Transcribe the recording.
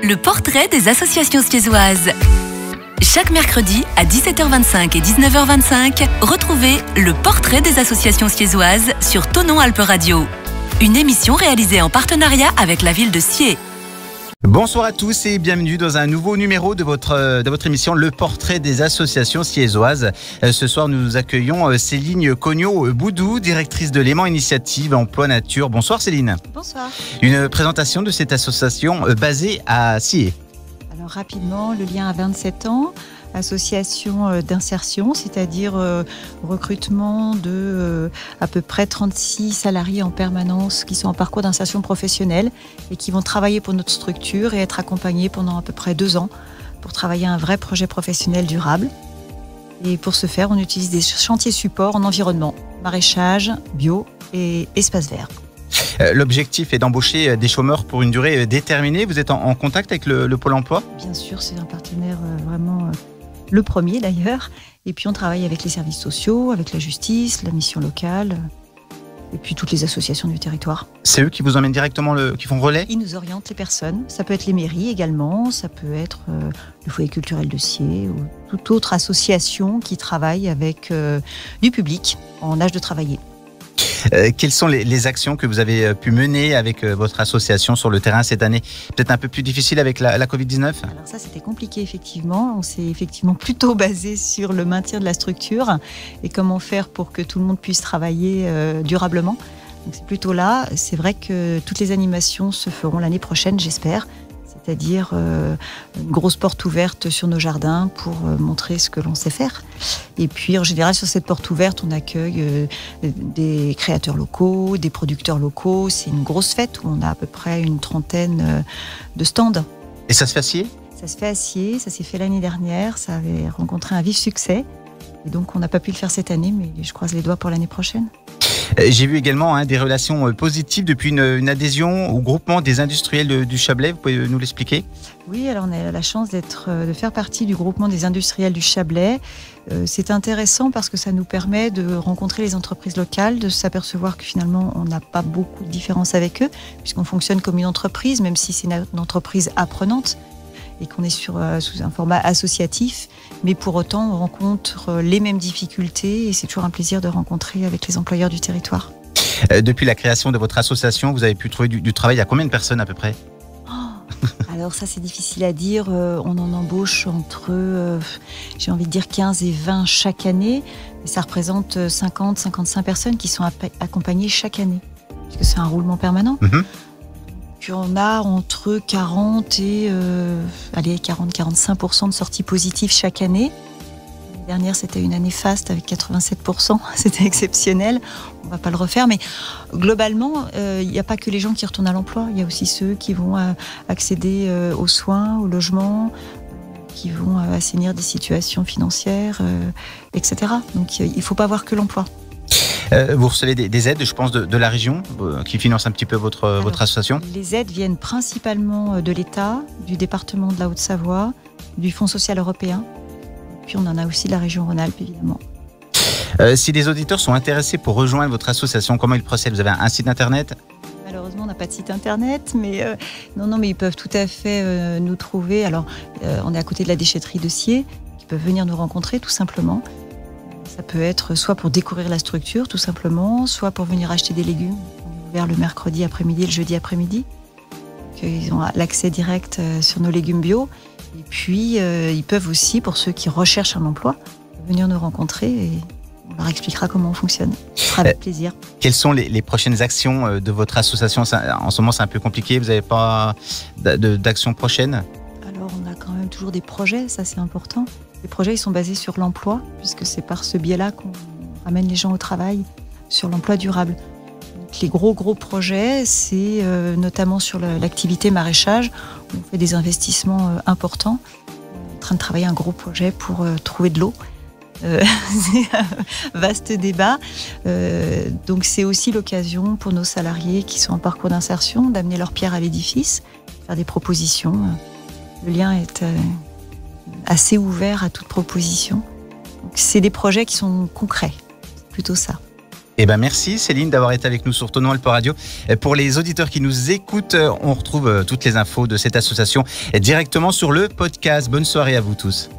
le portrait des associations stiézoises. Chaque mercredi à 17h25 et 19h25, retrouvez le portrait des associations stiézoises sur Thonon Alpes Radio. Une émission réalisée en partenariat avec la ville de Stié. Bonsoir à tous et bienvenue dans un nouveau numéro de votre émission Le Portrait des associations stiézoises. Ce soir, nous accueillons Céline Cognot-Boudou, directrice de Léman Initiative Emploi Nature. Bonsoir Céline. Bonsoir. Une présentation de cette association basée à Stié. Alors rapidement, le lien a 27 ans. Association d'insertion, c'est-à-dire recrutement de à peu près 36 salariés en permanence qui sont en parcours d'insertion professionnelle et qui vont travailler pour notre structure et être accompagnés pendant à peu près 2 ans pour travailler un vrai projet professionnel durable. Et pour ce faire, on utilise des chantiers supports en environnement, maraîchage, bio et espace vert. L'objectif est d'embaucher des chômeurs pour une durée déterminée. Vous êtes en contact avec le Pôle emploi ? Bien sûr, c'est un partenaire vraiment... le premier d'ailleurs, et puis on travaille avec les services sociaux, avec la justice, la mission locale, et puis toutes les associations du territoire. C'est eux qui vous emmènent directement, qui font relais ? Ils nous orientent les personnes, ça peut être les mairies également, ça peut être le foyer culturel de Stié, ou toute autre association qui travaille avec du public en âge de travailler. Quelles sont les actions que vous avez pu mener avec votre association sur le terrain cette année ? Peut-être un peu plus difficile avec la Covid-19 ? Alors ça, c'était compliqué effectivement. On s'est effectivement plutôt basé sur le maintien de la structure et comment faire pour que tout le monde puisse travailler durablement. Donc c'est plutôt là. C'est vrai que toutes les animations se feront l'année prochaine, j'espère. C'est-à-dire une grosse porte ouverte sur nos jardins pour montrer ce que l'on sait faire. Et puis en général, sur cette porte ouverte, on accueille des créateurs locaux, des producteurs locaux. C'est une grosse fête où on a à peu près une 30aine de stands. Et ça se fait à Stié ? Ça se fait à Stié, ça s'est fait l'année dernière, ça avait rencontré un vif succès. Et donc on n'a pas pu le faire cette année, mais je croise les doigts pour l'année prochaine. J'ai vu également des relations positives depuis une adhésion au groupement des industriels du Chablais. Vous pouvez nous l'expliquer ? Oui, alors on a la chance de faire partie du groupement des industriels du Chablais. C'est intéressant parce que ça nous permet de rencontrer les entreprises locales, de s'apercevoir que finalement on n'a pas beaucoup de différence avec eux, puisqu'on fonctionne comme une entreprise, même si c'est une entreprise apprenante et qu'on est sous un format associatif. Mais pour autant, on rencontre les mêmes difficultés et c'est toujours un plaisir de rencontrer avec les employeurs du territoire. Depuis la création de votre association, vous avez pu trouver du travail à combien de personnes à peu près ? Alors ça, c'est difficile à dire. On en embauche entre, j'ai envie de dire 15 et 20 chaque année. Et ça représente 50-55 personnes qui sont accompagnées chaque année, puisque c'est un roulement permanent. Puis on a entre 40 et 40-45% de sorties positives chaque année. L'année dernière, c'était une année faste avec 87%. C'était exceptionnel. On ne va pas le refaire. Mais globalement, il n'y a pas que les gens qui retournent à l'emploi. Il y a aussi ceux qui vont accéder aux soins, au logement, qui vont assainir des situations financières, etc. Donc il ne faut pas voir que l'emploi. Vous recevez des aides, je pense, de la région qui financent un petit peu votre association ? Les aides viennent principalement de l'État, du département de la Haute-Savoie, du Fonds social européen. Puis on en a aussi de la région Rhône-Alpes, évidemment. Si des auditeurs sont intéressés pour rejoindre votre association, comment ils procèdent ? Vous avez un site internet ? Malheureusement, on n'a pas de site internet, mais mais ils peuvent tout à fait nous trouver. Alors, on est à côté de la déchetterie de Stié, ils peuvent venir nous rencontrer tout simplement. Ça peut être soit pour découvrir la structure, tout simplement, soit pour venir acheter des légumes. On est ouvert le mercredi après-midi et le jeudi après-midi. Ils ont l'accès direct sur nos légumes bio. Et puis, ils peuvent aussi, pour ceux qui recherchent un emploi, venir nous rencontrer et on leur expliquera comment on fonctionne. Ce sera avec plaisir. Quelles sont les prochaines actions de votre association ? En ce moment, c'est un peu compliqué. Vous n'avez pas d'actions prochaines ? Alors, on a quand même toujours des projets, ça c'est important. Les projets, ils sont basés sur l'emploi, puisque c'est par ce biais-là qu'on ramène les gens au travail, sur l'emploi durable. Donc, les gros projets, c'est notamment sur l'activité maraîchage, où on fait des investissements importants. On est en train de travailler un gros projet pour trouver de l'eau. C'est un vaste débat. Donc c'est aussi l'occasion pour nos salariés qui sont en parcours d'insertion d'amener leur pierre à l'édifice, faire des propositions. Le lien est assez ouvert à toute proposition. Donc, c'est des projets qui sont concrets, c'est plutôt ça. Eh ben merci Céline d'avoir été avec nous sur Tonon Alpe Radio. Pour les auditeurs qui nous écoutent, on retrouve toutes les infos de cette association directement sur le podcast. Bonne soirée à vous tous.